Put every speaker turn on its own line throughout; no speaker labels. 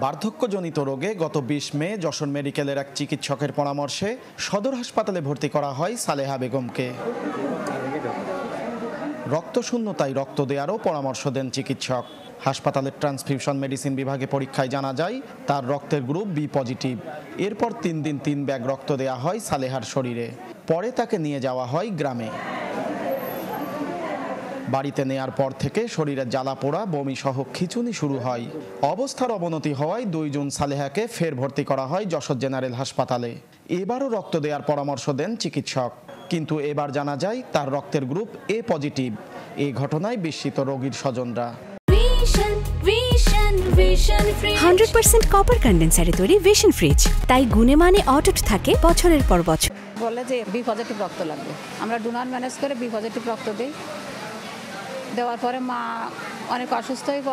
বার্ধক্যজনিত রোগে গত ২০ মে যশোর মেডিকেলের এক চিকিৎসকের পরামর্শে সদর হাসপাতালে ভর্তি করা হয় সালেহা বেগমকে। রক্তশূন্যতায় রক্ত দেওয়ারও পরামর্শ দেন চিকিৎসক। হাসপাতালের ট্রান্সফিউশন মেডিসিন বিভাগে পরীক্ষায় জানা যায় তার রক্তের গ্রুপ বি পজিটিভ। এরপর ৩ দিন ৩ ব্যাগ রক্ত দেওয়া হয় সালেহার শরীরে। পরে তাকে নিয়ে যাওয়া হয় গ্রামে। বাড়িতে নেয়ার পর থেকে শরীরে জ্বালা পোড়া, বমি সহ খিঁচুনি শুরু হয়। অবস্থার অবনতি হওয়ায় ২ জুন সালেহাকে ফের ভর্তি করা হয় যশোর জেনারেল হাসপাতালে। এবারও রক্ত দেওয়ার পরামর্শ দেন চিকিৎসক, কিন্তু এবার জানা যায় তার রক্তের গ্রুপ এ পজিটিভ। এই ঘটনায় বিস্মিত রোগীর স্বজনরা।
100% কপার কন্ডেন্সারে তৈরি ভিশন ফ্রিজ, তাই গুণে মানে অটুট থাকে বছরের পর বছর।
বলে যে বি পজিটিভ রক্ত লাগবে, আমরা ডোনার ম্যানেজ করে বি পজিটিভ রক্ত দিই। দেওয়ার পরে মা অনেক অসুস্থ হয়ে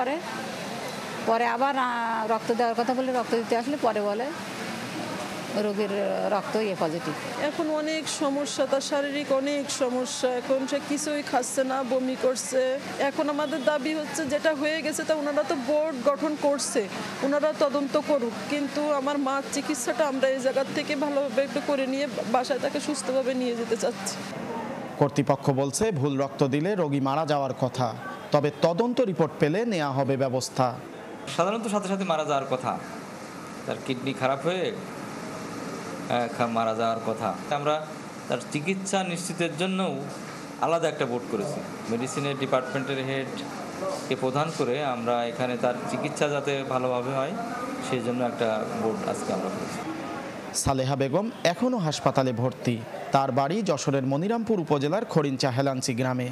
পরে আবার রক্ত দেওয়ার কথা বলে রক্ত দিতে আসলে পরে বলে রোগীর রক্ত এ পজিটিভ।
এখন অনেক সমস্যা, তার শারীরিক অনেক সমস্যা, এখন সে কিছুই খাচ্ছে না, বমি করছে। এখন আমাদের দাবি হচ্ছে যেটা হয়ে গেছে তা ওনারা তো বোর্ড গঠন করছে, ওনারা তদন্ত করুক, কিন্তু আমার মার চিকিৎসাটা আমরা এই জায়গার থেকে ভালোভাবে একটু করে নিয়ে বাসায় তাকে সুস্থভাবে নিয়ে যেতে চাচ্ছি।
কর্তৃপক্ষ বলছে ভুল রক্ত দিলে রোগী মারা যাওয়ার কথা, তবে তদন্ত রিপোর্ট পেলে নেওয়া হবে ব্যবস্থা।
সাধারণত সাথে সাথে মারা যাওয়ার কথা, তার কিডনি খারাপ হয়ে মারা যাওয়ার কথা। আমরা তার চিকিৎসা নিশ্চিতের জন্যও আলাদা একটা বোর্ড করেছি, মেডিসিনের ডিপার্টমেন্টের হেডকে প্রধান করে আমরা এখানে তার চিকিৎসা যাতে ভালোভাবে হয় সেই জন্য একটা বোর্ড আজকে আমরা করেছি।
সালেহা বেগম এখনও হাসপাতালে ভর্তি। তার বাড়ি যশোরের মনিরামপুর উপজেলার খড়িঞ্চা হেলাঞ্চি গ্রামে।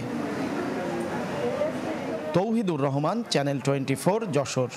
তৌহিদুর রহমান, চ্যানেল 24, যশোর।